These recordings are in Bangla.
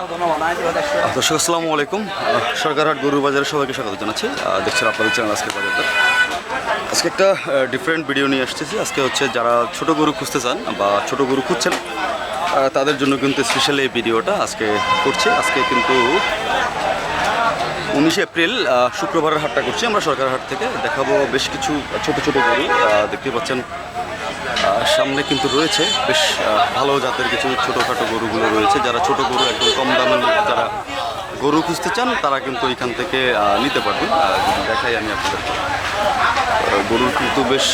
দর্শক আসসালামু আলাইকুম। সরকারহাট গরুর বাজারে সবাইকে স্বাগত জানাচ্ছি। দেখছেন আপনাদের চ্যানেল আজকের বাজারটা। আজকে একটা ডিফারেন্ট ভিডিও নিয়ে আসতেছি। আজকে হচ্ছে যারা ছোট গরু খুঁজতে চান বা ছোট গরু খুঁজছেন তাদের জন্য কিন্তু স্পেশালি এই ভিডিওটা আজকে করছি। আজকে কিন্তু 19 এপ্রিল শুক্রবারের হাটটা করছি আমরা সরকারহাট থেকে। দেখাবো বেশ কিছু ছোট ছোট গরু। দেখতে পাচ্ছেন সামনে কিন্তু রয়েছে বেশ ভালো জাতের কিছু ছোটোখাটো গরুগুলো রয়েছে। যারা ছোট গরু একদম কম দামের মধ্যে যারা গরু খুঁজতে চান তারা কিন্তু এখান থেকে নিতে পারবেন। যদি দেখাই আমি আপনাদেরকে, গরুর কিন্তু বেশ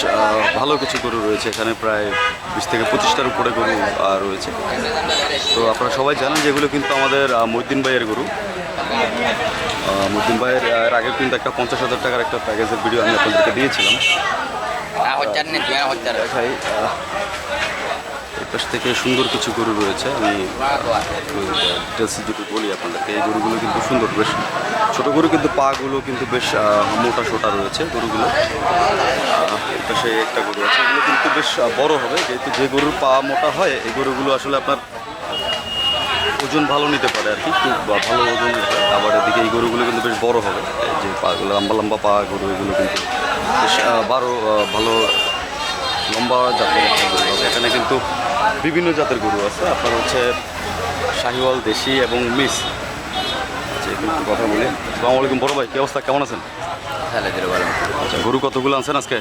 ভালো কিছু গরু রয়েছে এখানে, প্রায় 20 থেকে 25টার উপরে গরু রয়েছে। তো আপনারা সবাই জানেন যেগুলো কিন্তু আমাদের মহিউদ্দিন ভাইয়ের গরু। মহিউদ্দিন ভাইয়ের এর আগে কিন্তু একটা 50,000 টাকার একটা প্যাকেজের ভিডিও আমি আপনাদেরকে দিয়েছিলাম। দেখাই পাশ থেকে সুন্দর কিছু গরু রয়েছে। আমি ডিটেলস যদি বলি আপনাদেরকে, এই গরুগুলো কিন্তু সুন্দর, বেশ ছোটো গরু, কিন্তু পাগুলো কিন্তু বেশ মোটা সোটা রয়েছে গরুগুলো। এই পাশে একটা গরু আছে, এগুলো কিন্তু বেশ বড় হবে, যেহেতু যে গরুর পা মোটা হয় এই গরুগুলো আসলে আপনার ওজন ভালো নিতে পারে আর কি, খুব ভালো ওজন হয়। আবার এদিকে এই গরুগুলো কিন্তু বেশ বড় হবে, এই যে পাগুলো লম্বা লম্বা পা গরু, এগুলো কিন্তু বেশ ভালো লম্বা জাতের গরু হবে। এখানে কিন্তু বিভিন্ন জাতের গরু আছে, আপনার হচ্ছে শাহিওয়াল, দেশি এবং মিস। আচ্ছা, কিন্তু কথা বলি। আসসালামু আলাইকুম বড় ভাই, কী অবস্থা, কেমন আছেন? আচ্ছা, গরু কতগুলো আনছেন আজকে?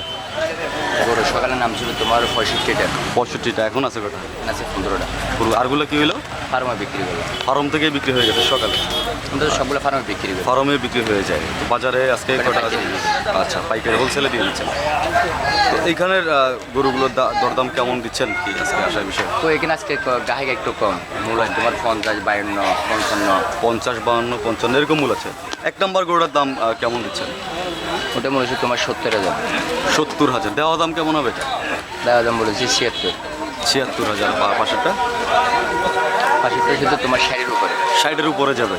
গরু সকালে নাম ছিল তোমার 65টা। 65টা, এখন আছে কটা? আছে 15টা। গরু আরগুলো কী হলো? ফার্মে বিক্রি করলো। ফার্ম থেকে বিক্রি হয়ে গেছে সকালে? আমাদের সবগুলো ফার্মে বিক্রি করলো। ফার্মে বিক্রি হয়ে যায়, তো বাজারে আজকে কটা আছে? আচ্ছা, পাইকারি হোলসেলে দিয়ে দিচ্ছেন। তো এইখানের গরুগুলোর দরদাম কেমন দিচ্ছেন কি আজকে আসার বিষয়? তো এখানে আজকে গাহিক একটু কম, মূল তোমার 50, 52, 55। 50, 52, 55 এরকম মূল আছে। এক নম্বর গরুটার দাম কেমন দিচ্ছেন? ওটা মনে হচ্ছে তোমার 70,000। 70,000। দেওয়া দাম কেমন হবে? দেওয়া দাম বলেছি 76। 76,000। পাশেরটা? পাশেরটা শুধু তোমার 60-এর উপরে। 60-এর উপরে যাবে।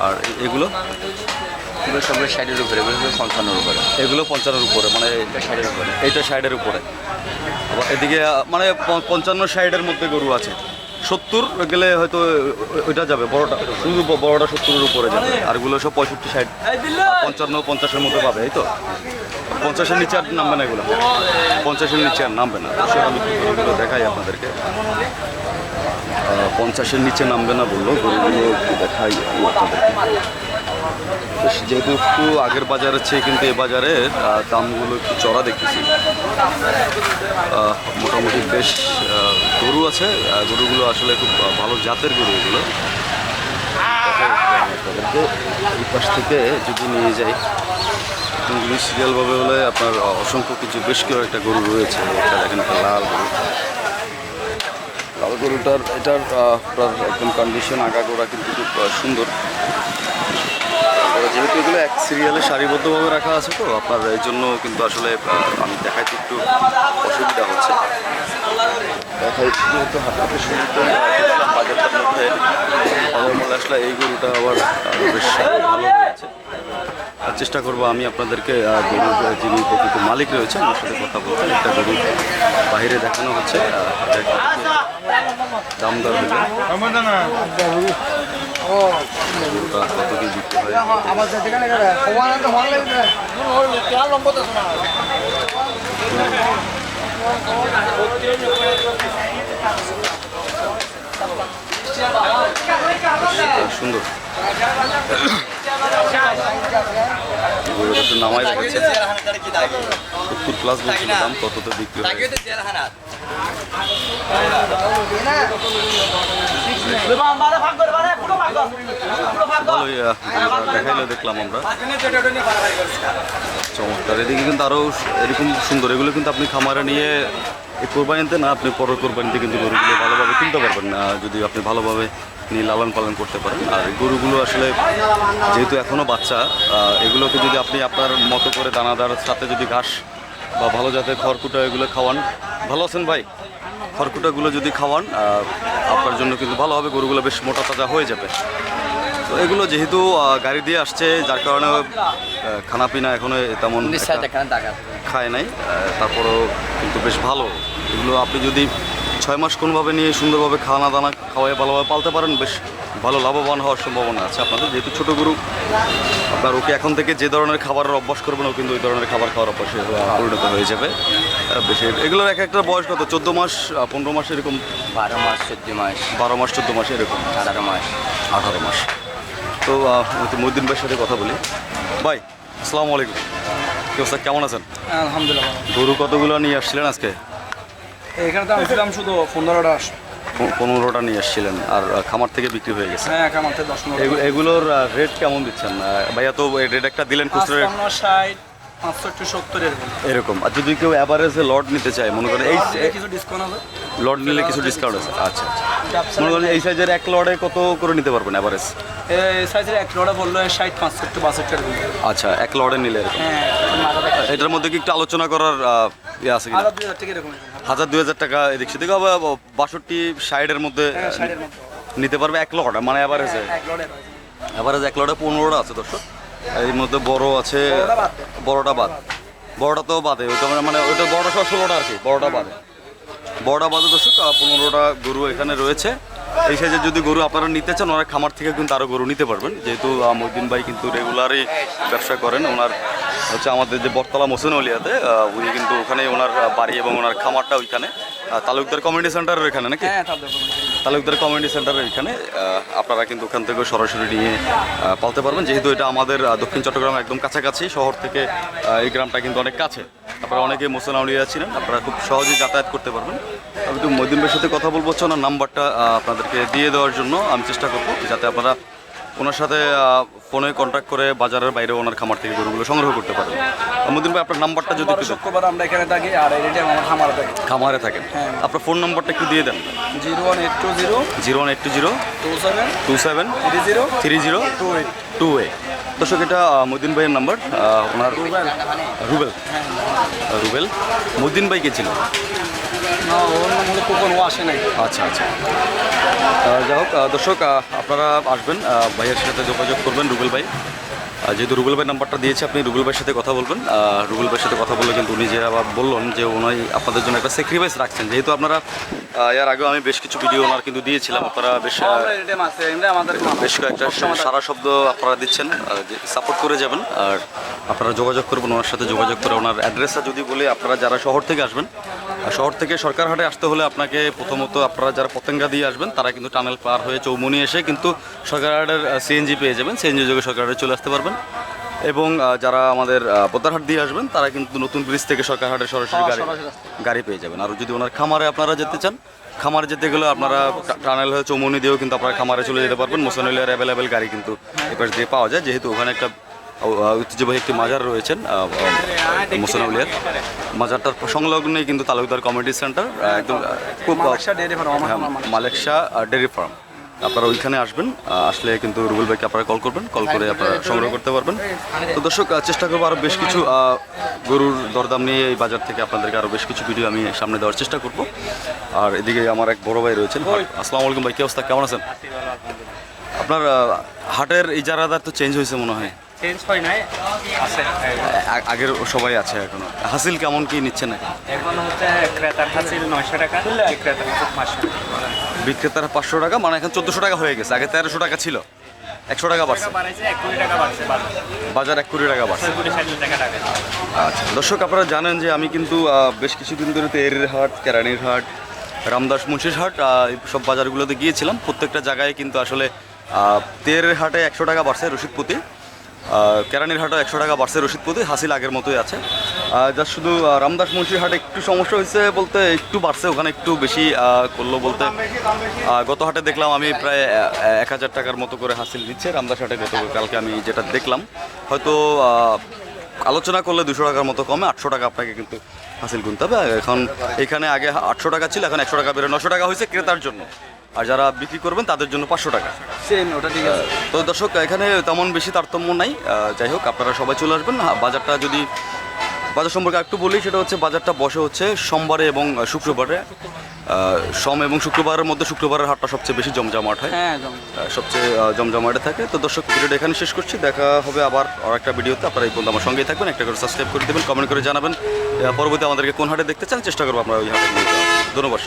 আর এগুলো? এগুলো সবগুলো 60-এর উপরে, এগুলো 55-এর উপরে। এগুলো 55-এর উপরে, মানে এটা 60-এর উপরে, এইটা 60-এর উপরে। আবার এদিকে মানে 55, 60-এর মধ্যে গরু আছে। 70 গেলে হয়তো ওইটা যাবে বড়টা, শুধু বড়টা 70-এর উপরে যাবে। আরগুলো সব 65, 60, 55, 50-এর মধ্যে পাবে, এই তো। 50-এর নিচে আর নামবে না এগুলো, 50-এর নিচে আর নামবে না। আমি গরুগুলো দেখাই আপনাদেরকে। 50-এর নিচে নামবে না বললো, গরুগুলো দেখাই আপনাদেরকে। যেহেতু একটু আগের বাজারের চেয়ে কিন্তু এ বাজারের দামগুলো একটু চড়া দেখতেছি। মোটামুটি বেশ গরু আছে, গরুগুলো আসলে খুব ভালো জাতের গরু এগুলো। আপনাদেরকে এই পাশ থেকে যদি নিয়ে যাই, গরুগুলি সিরিয়ালভাবে হলে আপনার অসংখ্য কিছু বেশ কিছু একটা গরু রয়েছে। একটা দেখেন, একটা লাল গরু। লাল গরুটার এটার আপনার একদম কন্ডিশন আগাগোড়া কিন্তু খুব সুন্দর। যেহেতু এগুলো এক সিরিয়ালে সারিবদ্ধভাবে রাখা আছে, তো আপনার এই জন্য কিন্তু আসলে আমি দেখাইতে একটু অসুবিধা হচ্ছে। দেখাই যেহেতু হাটটাতে শুরু করে বাজারটার মধ্যে বাজার আসলে এই গরুটা আবার বেশ ভালো হয়েছে। চেষ্টা করবো আমি আপনাদেরকে গরুর যিনি প্রকৃত মালিক রয়েছেন ওর সাথে কথা বলতে। একটা গরু বাইরে দেখানো হচ্ছে, দাম দর হলে গরুটা কত কি বিক্রি হয়। সুন্দর একটু নামাই রেখেছে, 70+ বলছিল দাম, কততে বিক্রি হয়। ভালোই দেখাইলে দেখলাম আমরা, চমৎকার। এদিকে কিন্তু আরও এরকম সুন্দর, এগুলো কিন্তু আপনি খামারে নিয়ে এই কোরবানিতে না, আপনি পরের কোরবানিতে কিন্তু গরুগুলো ভালোভাবে কিনতে পারবেন না যদি আপনি ভালোভাবে নিয়ে লালন পালন করতে পারেন। আর গরুগুলো আসলে যেহেতু এখনও বাচ্চা, এগুলোকে যদি আপনি আপনার মতো করে দানাদার সাথে যদি ঘাস বা ভালো জাতের খড়কুটা এগুলো খাওয়ান, ভালো আছেন ভাই, খড়কুটাগুলো যদি খাওয়ান আপনার জন্য কিন্তু ভালো হবে, গরুগুলো বেশ মোটা তাজা হয়ে যাবে। তো এগুলো যেহেতু গাড়ি দিয়ে আসছে, যার কারণে খানাপিনা এখনো তেমন খায় নাই, তারপরেও কিন্তু বেশ ভালো। এগুলো আপনি যদি 6 মাস কোনোভাবে নিয়ে সুন্দরভাবে খাওয়ানা দানা খাওয়াই ভালোভাবে পালতে পারেন, বেশ ভালো লাভবান হওয়ার সম্ভাবনা আছে আপনাদের। যেহেতু ছোটো গরু, আপনার ওকে এখন থেকে যে ধরনের খাবারের অভ্যাস করবেন ও কিন্তু ওই ধরনের খাবার খাওয়ার অভ্যাসে পরিণত হয়ে যাবে। বেশি এগুলোর এক একটা বয়স কত, 14 মাস 15 মাস এরকম? 12 মাস 14 মাস 12 মাস 14 মাস এরকম, 18 মাস 18 মাস। তো মহিউদ্দিন ভাইয়ের সাথে কথা বলি। ভাই আসসালামু আলাইকুম, কি অবস্থা, কেমন আছেন? আলহামদুলিল্লাহ। গরু কতগুলো নিয়ে আসছিলেন আজকে? এখানে তো আনছিলাম শুধু 15টা। 15টা নিয়ে আসছিলেন, আর খামার থেকে বিক্রি হয়ে গেছে। হ্যাঁ, এখান থেকে 10-15। এগুলোর রেট কেমন দিচ্ছেন ভাইয়া? তো রেট একটা দিলেন খুচরো রেট 55, 60, 65, 70 এরকম। আর যদি কেউ অ্যাভারেজে লট নিতে চায়, মনে করেন এই কিছু ডিসকাউন্ট হবে। লট নিলে কিছু ডিসকাউন্ট আছে? আচ্ছা আচ্ছা। মনে করেন এই সাইজের এক লটে কত করে নিতে পারবেন অ্যাভারেজ? এই সাইজের এক লোডা বললো 60, 65, 62 এরকম। আচ্ছা, এক লটে নিলে এরকম। হ্যাঁ, মাথা দেখা। এটার মধ্যে কি একটু আলোচনা করার ইয়ে আছে কিনা? 1000-2000 টাকা এরকম। 1000-2000 টাকা এদিক সেদিকে হবে, 62-60-এর মধ্যে হ্যাঁ, 60 এর মতো। নিতে পারবে এক লটে, মানে অ্যাভারেজে। এক লোডে। অ্যাভারেজ এক লটে 15টা আছে দর্শক। এর মধ্যে বড় আছে, বড়টা বাদ, বড়টা তো বাদে, ওইটা মানে ওইটা বড়টা সব 16টা আর কি, বড়টা বাদে। বড়টা বাদে দর্শক 15টা গরু এখানে রয়েছে। এই সাইজের যদি গরু আপনারা নিতে চান, ওনার খামার থেকে কিন্তু আরও গরু নিতে পারবেন। যেহেতু মহিউদ্দিন ভাই কিন্তু রেগুলারই ব্যবসা করেন, ওনার হচ্ছে আমাদের যে বটতলা মোসেনউলিয়াতে, উনি কিন্তু ওখানে ওনার বাড়ি এবং ওনার খামারটা ওইখানে তালুকদার কমিউনিটি সেন্টারের এখানে নাকি? হ্যাঁ, তাদের তালুকদার কমিউনিটি সেন্টারের এখানে আপনারা কিন্তু ওখান থেকে সরাসরি নিয়ে পালতে পারবেন। যেহেতু এটা আমাদের দক্ষিণ চট্টগ্রাম একদম কাছাকাছি, শহর থেকে এই গ্রামটা কিন্তু অনেক কাছে। আপনারা অনেকে মোসেনউলিয়া ছিলেন, আপনারা খুব সহজেই যাতায়াত করতে পারবেন। আমি একটু মহিউদ্দিন ভাইয়ের সাথে কথা বলবো, ওনার নাম্বারটা আপনাদেরকে দিয়ে দেওয়ার জন্য আমি চেষ্টা করবো, যাতে আপনারা ওনার সাথে ফোনে কন্ট্যাক্ট করে বাজারের বাইরে ওনার খামার থেকে গরুগুলো সংগ্রহ করতে পারেন। মহিউদ্দিন ভাই আপনার নাম্বারটা যদি একটু দেন। শুক্রবার আমরা এখানে থাকি, আর এই রেটে আমার খামারে থাকি। খামারে থাকেন, হ্যাঁ। আপনার ফোন নাম্বারটা একটু দিয়ে দেন। 01820 01820 27 27 30 30 28। 28। দর্শক এটা মহিউদ্দিন ভাইয়ের নাম্বার। ওনার রুবেল, রুবেল। মহিউদ্দিন ভাই কে ছিল? না, ওর নাম হলো কোকন, ও আসে নাই। আচ্ছা আচ্ছা। যাই হোক দর্শক, আপনারা আসবেন, ভাইয়ের সাথে যোগাযোগ করবেন, রুবেল ভাই। যেহেতু রুবেল ভাই নাম্বারটা দিয়েছে, আপনি রুবেল ভাইয়ের সাথে কথা বলবেন। রুবেল ভাইয়ের সাথে কথা বললে কিন্তু উনি যে আবার বললেন যে উনি আপনাদের জন্য একটা স্যাক্রিফাইস রাখছেন। যেহেতু আপনারা এর আগেও আমি বেশ কিছু ভিডিও ওনার কিন্তু দিয়েছিলাম, আপনারা বেশ বেশ কয়েকটা সারা শব্দ আপনারা দিচ্ছেন, যে সাপোর্ট করে যাবেন। আর আপনারা যোগাযোগ করবেন ওনার সাথে, যোগাযোগ করে ওনার অ্যাড্রেসটা যদি বলি, আপনারা যারা শহর থেকে আসবেন, শহর থেকে সরকারহাটে আসতে হলে আপনাকে প্রথমত আপনারা যারা পতেঙ্গা দিয়ে আসবেন, তারা কিন্তু টানেল পার হয়ে চৌমনি এসে কিন্তু সরকারহাটের সিএনজি পেয়ে যাবেন, সিএনজি যোগে সরকারহাটে চলে আসতে পারবেন। এবং যারা আমাদের বোদ্দারহাট দিয়ে আসবেন, তারা কিন্তু নতুন ব্রিজ থেকে সরকারহাটের সরাসরি গাড়ি পেয়ে যাবেন। আর যদি ওনার খামারে আপনারা যেতে চান, খামারে যেতে গেলে আপনারা টানেল হয়ে চৌমনি দিয়েও কিন্তু আপনারা খামারে চলে যেতে পারবেন। মোসেনউলিয়ার অ্যাভেলেবেল গাড়ি কিন্তু এপাশ দিয়ে পাওয়া যায়, যেহেতু ওখানে একটা ঐতিহ্যবাহী একটি মাজার রয়েছেন মোসেনউলিয়ার। মাজারটার সংলগ্নেই কিন্তু তালুকদার কমিউনিটি সেন্টার, একদম খুব মালেকশা ডেয়ারি ফার্ম। আপনারা ওইখানে আসবেন, আসলে কিন্তু রুবেল ভাইকে আপনারা কল করবেন, কল করে আপনারা সংগ্রহ করতে পারবেন। তো দর্শক, চেষ্টা করবো আরও বেশ কিছু গরুর দরদাম নিয়ে এই বাজার থেকে আপনাদেরকে আরও বেশ কিছু ভিডিও আমি সামনে দেওয়ার চেষ্টা করব। আর এদিকে আমার এক বড় ভাই রয়েছেন। আসসালামু আলাইকুম ভাই, কী অবস্থা, কেমন আছেন? আপনার হাটের ইজারাদার তো চেঞ্জ হয়েছে মনে হয়? চেঞ্জ হয় নাই, আছে আগের সবাই আছে এখনো। হাসিল কেমন কি নিচ্ছেন এখন? এখন হচ্ছে ক্রেতার হাসিল 900 টাকা, বিক্রেতার 500 টাকা। বিক্রেতার 500 টাকা, মানে এখন 1400 টাকা হয়ে গেছে। আগে 1300 টাকা ছিল, 100 টাকা বাড়ছে। 1 কোটি টাকা বাড়ছে বাজার 1 কোটি টাকা বাড়ছে। 60 টাকা। আচ্ছা দর্শক, আপনারা জানেন যে আমি কিন্তু বেশ কিছুদিন ধরে তেরের হাট, কেরানির হাট, রামদাস মুন্সির হাট, এই সব বাজারগুলোতে গিয়েছিলাম। প্রত্যেকটা জায়গায় কিন্তু আসলে তেরের হাটে 100 টাকা বাড়ছে রসিদপতি, কেরানির হাটে 100 টাকা বাড়ছে রসিদপতি, হাসিল আগের মতোই আছে। যা শুধু রামদাস মুন্সির হাটে একটু সমস্যা হয়েছে বলতে, একটু বাড়ছে, ওখানে একটু বেশি করলো বলতে। গত হাটে দেখলাম আমি প্রায় 1000 টাকার মতো করে হাসিল নিচ্ছে রামদাস হাটে। কালকে আমি যেটা দেখলাম, হয়তো আলোচনা করলে 200 টাকার মতো কমে 800 টাকা আপনাকে কিন্তু হাসিল গুনতে হবে। এখন এখানে আগে 800 টাকা ছিল, এখন 100 টাকা বেড়ে 900 টাকা হয়েছে ক্রেতার জন্য, আর যারা বিক্রি করবেন তাদের জন্য 500 টাকা। ওটা ঠিক আছে। তো দর্শক, এখানে তেমন বেশি তারতম্য নাই। যাই হোক, আপনারা সবাই চলে আসবেন। বাজারটা যদি বাজার সম্পর্কে একটু বলি, সেটা হচ্ছে বাজারটা বসে হচ্ছে সোমবারে এবং শুক্রবারে। সোম এবং শুক্রবারের মধ্যে শুক্রবারের হাটটা সবচেয়ে বেশি জমজমাট হয়, সবচেয়ে জমজমাটে থাকে। তো দর্শক, ভিডিওটা এখানে শেষ করছি, দেখা হবে আবার আর একটা ভিডিওতে। আপনারা এই পর্যন্ত আমার সঙ্গেই থাকবেন, একটা করে সাবস্ক্রাইব করে দেবেন, কমেন্ট করে জানাবেন পরবর্তী আমাদেরকে কোন হাটে দেখতে চান, চেষ্টা করবো আমরা ওই হাটে নিয়ে যাওয়ার। ধন্যবাদ।